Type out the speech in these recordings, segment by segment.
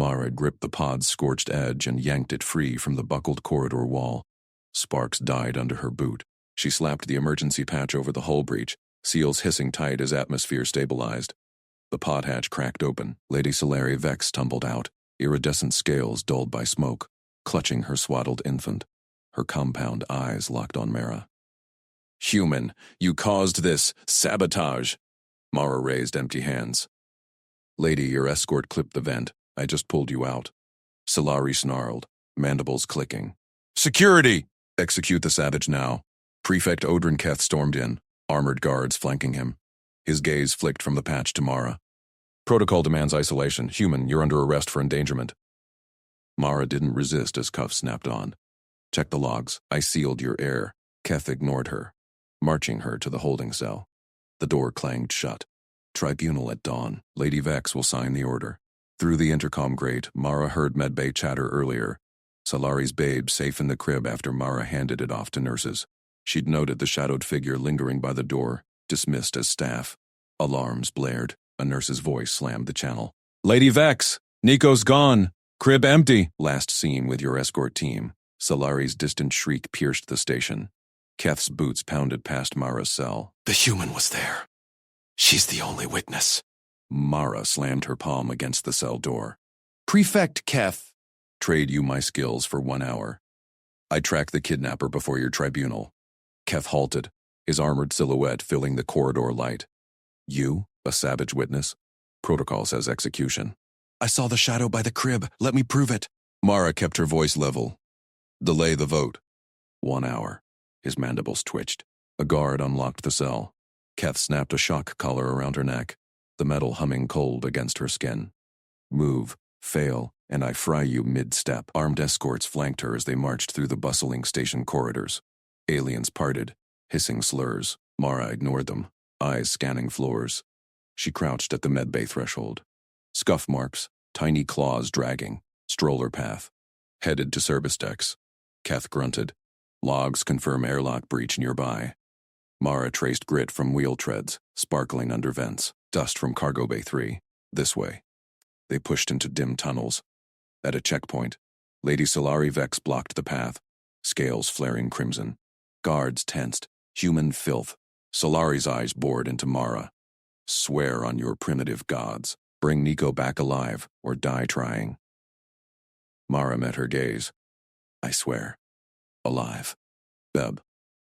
Mara gripped the pod's scorched edge and yanked it free from the buckled corridor wall. Sparks died under her boot. She slapped the emergency patch over the hull breach, seals hissing tight as atmosphere stabilized. The pod hatch cracked open. Lady Solari Vex tumbled out, iridescent scales dulled by smoke, clutching her swaddled infant. Her compound eyes locked on Mara. "Human, you caused this. Sabotage." Mara raised empty hands. "Lady, your escort clipped the vent. I just pulled you out." Solari snarled, mandibles clicking. "Security! Execute the savage now." Prefect Odrinketh stormed in, armored guards flanking him. His gaze flicked from the patch to Mara. "Protocol demands isolation. Human, you're under arrest for endangerment." Mara didn't resist as cuffs snapped on. "Check the logs. I sealed your air." Keth ignored her, marching her to the holding cell. The door clanged shut. "Tribunal at dawn. Lady Vex will sign the order." Through the intercom grate, Mara heard medbay chatter earlier. Solari's babe safe in the crib after Mara handed it off to nurses. She'd noted the shadowed figure lingering by the door, dismissed as staff. Alarms blared. A nurse's voice slammed the channel. "Lady Vex! Nico's gone! Crib empty! Last seen with your escort team." Solari's distant shriek pierced the station. Keth's boots pounded past Mara's cell. "The human was there. She's the only witness." Mara slammed her palm against the cell door. "Prefect Keth, trade you my skills for 1 hour. I track the kidnapper before your tribunal." Keth halted, his armored silhouette filling the corridor light. "You, a savage witness? Protocol says execution." "I saw the shadow by the crib. Let me prove it." Mara kept her voice level. "Delay the vote." 1 hour. His mandibles twitched. A guard unlocked the cell. Keth snapped a shock collar around her neck, the metal humming cold against her skin. "Move, fail, and I fry you mid-step." Armed escorts flanked her as they marched through the bustling station corridors. Aliens parted, hissing slurs. Mara ignored them, eyes scanning floors. She crouched at the medbay threshold. Scuff marks, tiny claws dragging, stroller path. Headed to service decks. Keth grunted. Logs confirm airlock breach nearby. Mara traced grit from wheel treads, sparkling under vents. Dust from Cargo Bay 3. This way. They pushed into dim tunnels. At a checkpoint, Lady Solari Vex blocked the path, scales flaring crimson. Guards tensed, human filth. Solari's eyes bored into Mara. "Swear on your primitive gods. Bring Nico back alive, or die trying." Mara met her gaze. "I swear. Alive." "Beb."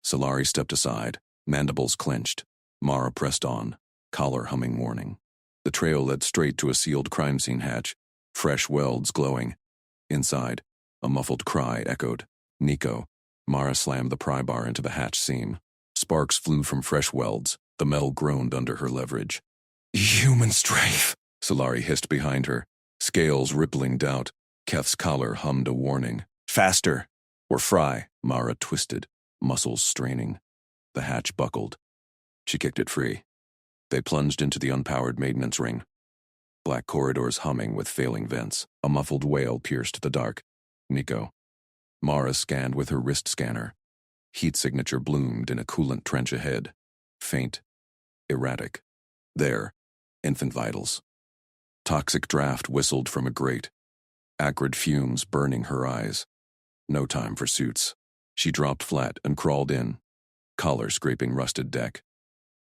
Solari stepped aside, mandibles clenched. Mara pressed on, collar humming warning. The trail led straight to a sealed crime scene hatch, fresh welds glowing. Inside, a muffled cry echoed. "Nico." Mara slammed the pry bar into the hatch seam. Sparks flew from fresh welds. The metal groaned under her leverage. "Human strafe," Solari hissed behind her, scales rippling doubt. Keth's collar hummed a warning. "Faster, or fry." Mara twisted, muscles straining. The hatch buckled. She kicked it free. They plunged into the unpowered maintenance ring. Black corridors humming with failing vents. A muffled wail pierced the dark. "Nico." Mara scanned with her wrist scanner. Heat signature bloomed in a coolant trench ahead. Faint. Erratic. There. Infant vitals. Toxic draft whistled from a grate. Acrid fumes burning her eyes. No time for suits. She dropped flat and crawled in. Collar scraping rusted deck.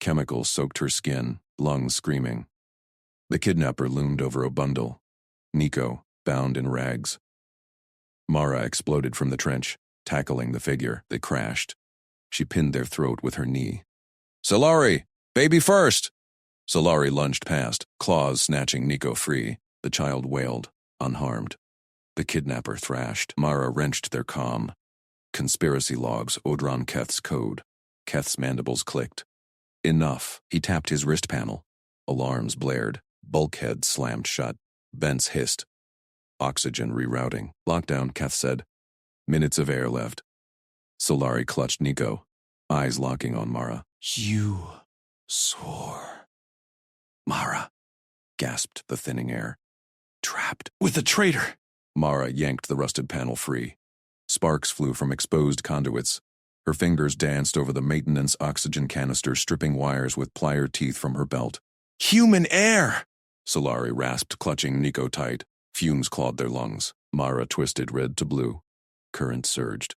Chemicals soaked her skin, lungs screaming. The kidnapper loomed over a bundle. Nico, bound in rags. Mara exploded from the trench, tackling the figure. They crashed. She pinned their throat with her knee. "Solari! Baby first!" Solari lunged past, claws snatching Nico free. The child wailed, unharmed. The kidnapper thrashed. Mara wrenched their comm. Conspiracy logs, Odron Keth's code. Keth's mandibles clicked. Enough. He tapped his wrist panel. Alarms blared. Bulkheads slammed shut. Vents hissed. Oxygen rerouting. "Lockdown," Keth said. Minutes of air left. Solari clutched Nico, eyes locking on Mara. "You swore." "Mara," gasped the thinning air. "Trapped with a traitor." Mara yanked the rusted panel free. Sparks flew from exposed conduits. Her fingers danced over the maintenance oxygen canister, stripping wires with plier teeth from her belt. "Human air!" Solari rasped, clutching Nico tight. Fumes clawed their lungs. Mara twisted red to blue. Current surged.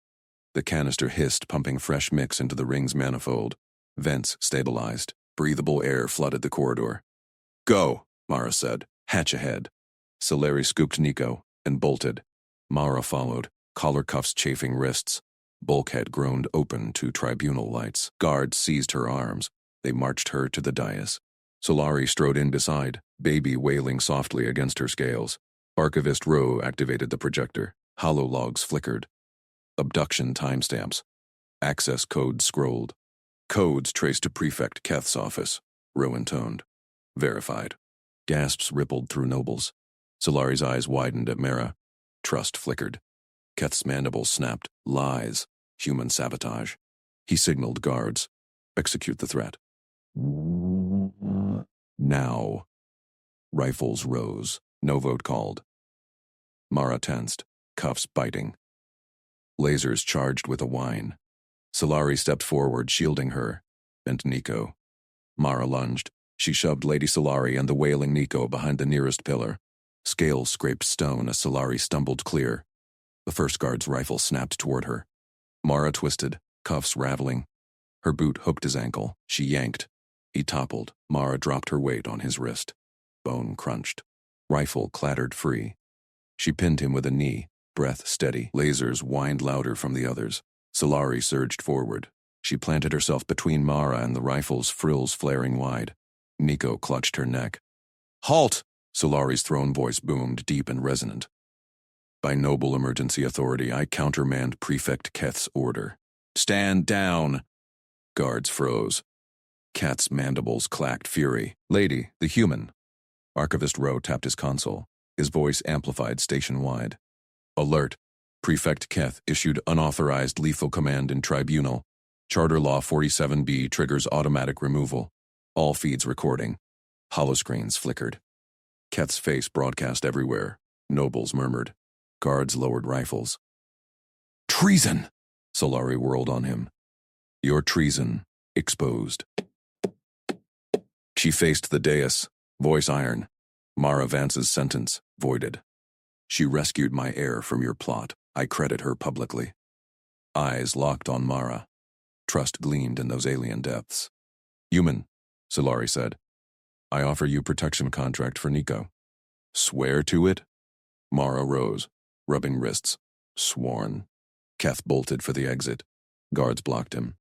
The canister hissed, pumping fresh mix into the ring's manifold. Vents stabilized. Breathable air flooded the corridor. Go, Mara said. Hatch ahead. Solari scooped Nico and bolted. Mara followed, collar cuffs chafing wrists. Bulkhead groaned open to tribunal lights. Guards seized her arms. They marched her to the dais. Solari strode in beside, baby wailing softly against her scales. Archivist Rowe activated the projector. Holologs flickered. Abduction timestamps. Access codes scrolled. Codes traced to Prefect Keth's office. Rowe intoned. Verified. Gasps rippled through nobles. Solari's eyes widened at Mara. Trust flickered. Keth's mandibles snapped. Lies. Human sabotage. He signaled guards. Execute the threat. Now. Rifles rose. No vote called. Mara tensed, cuffs biting. Lasers charged with a whine. Solari stepped forward, shielding her, and Nico. Mara lunged. She shoved Lady Solari and the wailing Nico behind the nearest pillar. Scales scraped stone as Solari stumbled clear. The first guard's rifle snapped toward her. Mara twisted, cuffs rattling. Her boot hooked his ankle. She yanked. He toppled. Mara dropped her weight on his wrist. Bone crunched. Rifle clattered free. She pinned him with a knee, breath steady. Lasers whined louder from the others. Solari surged forward. She planted herself between Mara and the rifle's frills flaring wide. Nico clutched her neck. Halt! Solari's throne voice boomed, deep and resonant. By noble emergency authority, I countermand Prefect Keth's order. Stand down! Guards froze. Cat's mandibles clacked fury. Lady, the human. Archivist Rowe tapped his console. His voice amplified station-wide. Alert. Prefect Keth issued unauthorized lethal command in tribunal. Charter Law 47B triggers automatic removal. All feeds recording. Holoscreens flickered. Keth's face broadcast everywhere. Nobles murmured. Guards lowered rifles. Treason! Solari whirled on him. Your treason exposed. She faced the dais, voice iron. Mara Vance's sentence voided. She rescued my heir from your plot. I credit her publicly. Eyes locked on Mara. Trust gleamed in those alien depths. Human, Solari said. I offer you protection contract for Nico. Swear to it? Mara rose, rubbing wrists. Sworn. Keth bolted for the exit. Guards blocked him.